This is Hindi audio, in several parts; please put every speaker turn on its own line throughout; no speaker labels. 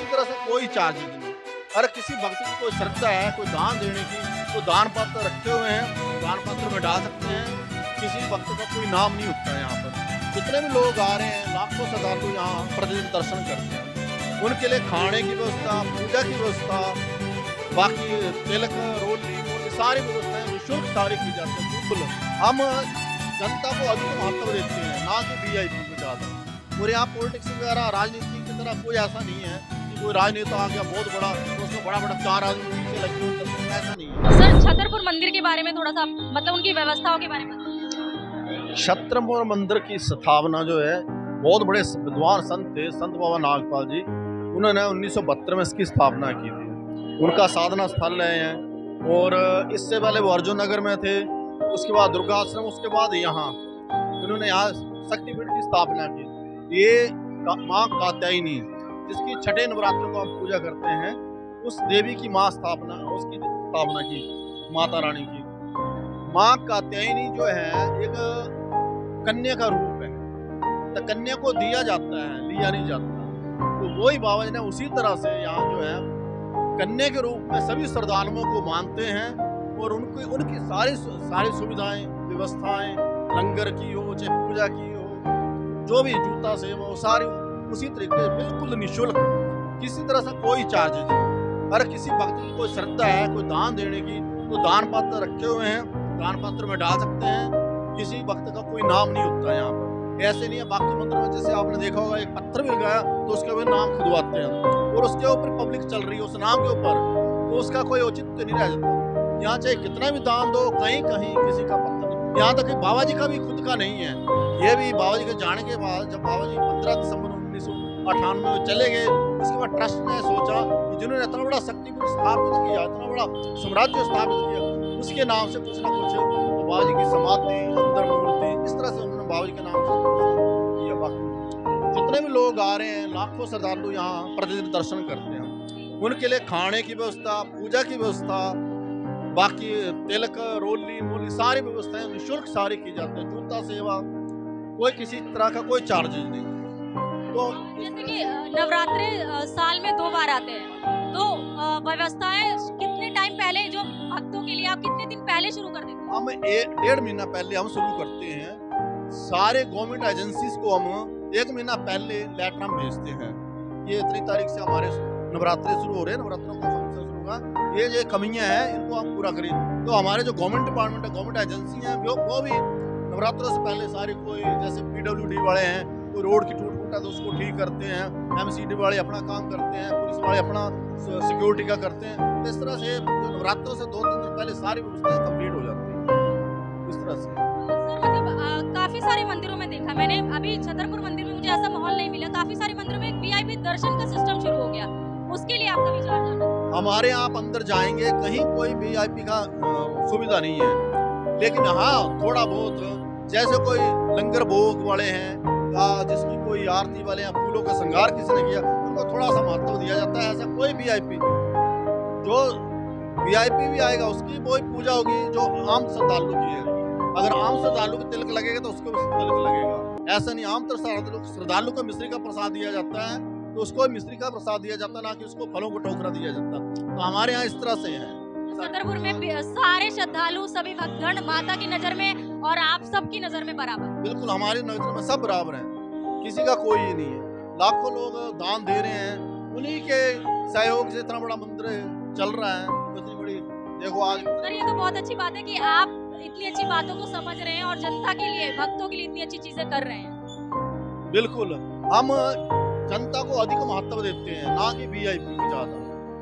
किसी तरह से कोई चार्जेज नहीं। अगर किसी भक्त की कोई श्रद्धा है, कोई दान देने की, तो दान पत्र रखे हुए हैं, दान पत्र में डाल सकते हैं। किसी भक्त का कोई नाम नहीं उठता है यहाँ पर। जितने भी लोग आ रहे हैं, लाखों श्रद्धालु यहाँ प्रतिदिन दर्शन करते हैं। उनके लिए खाने की व्यवस्था, पूजा की व्यवस्था, बाकी तिलक, रोली, मोली सारी व्यवस्थाएं निःशुल्क सारी की जाती है। बिल्कुल हम जनता को अधिक महत्व देते हैं, ना कि वीआईपी को ज़्यादा। और यहाँ पॉलिटिक्स वगैरह राजनीति की तरह कोई ऐसा नहीं है कि कोई राजनेता आ गया बहुत बड़ा तो उसको बड़ा-बड़ा 4 आदमी पीछे लगे होते हैं, ऐसा नहीं है।
सर, छतरपुर मंदिर के बारे में थोड़ा-सा मतलब उनकी व्यवस्थाओं के बारे में बताइए।
छतरपुर मंदिर की स्थापना जो है, बहुत बड़े विद्वान संत थे, संत बाबा नागपाल जी। उन्होंने 1972 में इसकी स्थापना की थी। उनका साधना स्थल है और इससे पहले वो अर्जुन नगर में थे, उसके बाद दुर्गा आश्रम, उसके बाद यहाँ उन्होंने यहाँ शक्तिपीठ की स्थापना की। ये माँ कात्यायनी, जिसकी छठे नवरात्र को हम पूजा करते हैं, उस देवी की उसकी स्थापना की, माता रानी की। माँ कात्यायनी जो है एक कन्या का रूप है, तो कन्या को दिया जाता है, लिया नहीं जाता। तो वही बाबा जी ने उसी तरह से यहाँ जो है कन्या के रूप में सभी श्रद्धालुओं को मानते हैं और उनकी सारी सुविधाएं, व्यवस्थाएं, लंगर की हो चाहे पूजा की हो, जो भी जूता सेवा हो, सारी उसी तरीके से बिल्कुल निःशुल्क, किसी तरह से कोई चार्जेज नहीं। अगर किसी भक्त की कोई श्रद्धा है, कोई दान देने की, तो दान पत्र रखे हुए हैं, दान पत्र में डाल सकते हैं। किसी भक्त का कोई नाम नहीं उठता है यहाँ पर। ऐसे नहीं है बाकी मंदिर में, जैसे आपने देखा होगा एक पत्थर मिल गया तो उसके ऊपर नाम खुदवाते हैं और उसके ऊपर पब्लिक चल रही है उस नाम के ऊपर, तो उसका कोई औचित्य नहीं रह जाता। यहाँ चाहे कितना भी दान दो, कहीं कहीं किसी का पत्थर नहीं। यहाँ तक कि बाबा जी का भी खुद का नहीं है। ये भी बाबा जी के जाने के बाद, जब बाबा जी 15 दिसंबर 1998 में चले गए, उसके बाद ट्रस्ट ने सोचा कि जिन्होंने इतना बड़ा शक्तिपीठ स्थापित किया, इतना बड़ा साम्राज्य स्थापित किया, उसके नाम से कुछ ना कुछ तो बाबा जी की समाधि, अंदर मूर्ति, इस तरह से उन्होंने बाबा जी के नाम से किया। बाकी जितने भी लोग आ रहे हैं, लाखों श्रद्धालु यहाँ प्रतिदिन दर्शन करते हैं। उनके लिए खाने की व्यवस्था, पूजा की व्यवस्था, बाकी तिलक, रोली, मोली सारी व्यवस्थाएं निःशुल्क सारी की जाती है। जूता सेवा, कोई किसी तरह का कोई चार्जेज नहीं। तो
जैसे कि नवरात्रे साल में 2 बार आते हैं, तो व्यवस्थाएं कितने टाइम पहले, जो भक्तों के लिए आप कितने दिन पहले शुरू कर देते हैं?
हम 1.5 महीना पहले हम शुरू करते हैं। सारे गवर्नमेंट एजेंसीज को हम 1 महीना पहले लेटर हम भेजते हैं। ये इतनी तारीख से हमारे नवरात्रे शुरू हो रहे हैं, नवरात्रों का फंक्शन शुरू होगा, ये जो कमियां हैं इनको हम पूरा करें। तो हमारे जो गवर्नमेंट डिपार्टमेंट है, गवर्नमेंट एजेंसी हैं, वो भी नवरात्रों से पहले सारे, कोई जैसे PWD वाले हैं, कोई रोड की टूट फूट है तो उसको ठीक करते हैं, MCD वाले अपना काम करते हैं, पुलिस वाले अपना सिक्योरिटी का करते हैं। इस तरह से जो नवरात्रों से 2-3 दिन पहले सारी व्यवस्थाएं कंप्लीट हो जाती है। इस तरह से
सर, मतलब काफी सारे मंदिरों में देखा मैंने, अभी छतरपुर मंदिर में मुझे ऐसा माहौल नहीं मिला। काफी सारे मंदिरों में एक VIP दर्शन का सिस्टम शुरू हो गया, उसके लिए आपका विचार जानना।
हमारे यहाँ आप अंदर जाएंगे, कहीं कोई VIP का सुविधा नहीं है, लेकिन हाँ थोड़ा बहुत, जैसे कोई लंगर भोग वाले हैं या जिसकी कोई आरती वाले हैं, फूलों का श्रृंगार किसी ने किया, उनको थोड़ा सा महत्व दिया जाता है। ऐसा कोई VIP जो VIP भी आएगा उसकी वही पूजा होगी जो आम श्रद्धालु की है। अगर आम श्रद्धालु को तिलक लगेगा तो उसको भी तिलक लगेगा। ऐसा नहीं, आम श्रद्धालु को मिश्री का प्रसाद दिया जाता है तो उसको मिश्री का प्रसाद दिया जाता है, ना कि उसको फलों को टोकरा दिया जाता। तो हमारे यहाँ इस तरह से है।
छतरपुर में सारे श्रद्धालु, सभी भक्तगण माता की नजर में और आप सबकी नजर में बराबर।
बिल्कुल हमारी नजर में सब बराबर हैं, किसी का कोई ये नहीं है। लाखों लोग दान दे रहे हैं, उन्हीं के सहयोग से इतना बड़ा मंदिर चल रहा है। इतनी बड़ी देखो आज।
सर, ये तो बहुत अच्छी बात है कि आप इतनी अच्छी बातों को समझ रहे हैं और जनता के लिए, भक्तों के लिए इतनी अच्छी चीजें कर रहे हैं।
बिल्कुल हम जनता को अधिक महत्व देते हैं, ना कि वीआईपी को ज्यादा।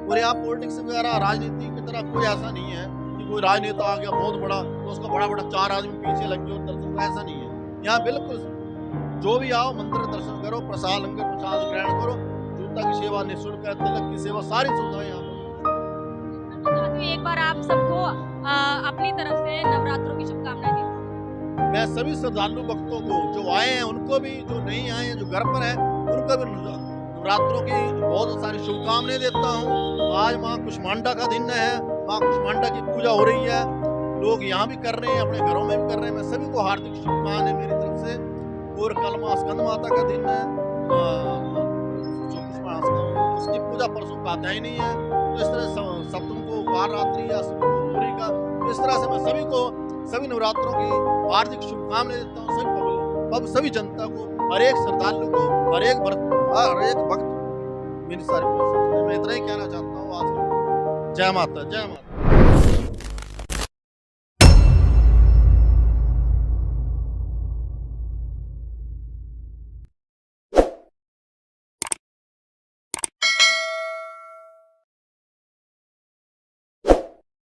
और यहाँ पॉलिटिक्स वगैरह राजनीति की तरह कोई ऐसा नहीं है कि कोई राजनेता आ गया बहुत बड़ा तो उसको बड़ा 4 आदमी पीछे लगे हो दर्शन, ऐसा नहीं है। यहाँ बिल्कुल जो भी आओ मंदिर दर्शन करो, प्रसाद लंगर प्रसाद ग्रहण करो, जूता की सेवा निःशुल्क है, तिलक की सेवा, सारी सुविधाएं यहाँ पर।
एक बार आप सबको अपनी तरफ से नवरात्रों की शुभकामनाएं दें।
मैं सभी श्रद्धालु भक्तों को, जो आए हैं उनको भी, जो नहीं आए हैं, जो घर पर हैं उनको भी नवरात्रों की बहुत सारी शुभकामनाएं देता हूँ। आज माँ कुष्मांडा का दिन है, माँ कुष्मांडा की पूजा हो रही है, लोग यहाँ भी कर रहे हैं, अपने घरों में भी कर रहे हैं। मैं सभी को हार्दिक शुभकामनाएं मेरी तरफ से। और कल माँ स्कंद माता का दिन है, जो उसकी आता ही नहीं है। तो इस तरह सप्तम को काल रात्रि या गौरी का, इस तरह से मैं सभी को सभी नवरात्रों की हार्दिक शुभकामनाएं देता हूँ सभी जनता को, हर एक श्रद्धालु को, हर एक भक्त। मेरी सारी मैं इतना ही कहना चाहता हूँ आज। जय माता, जय माता।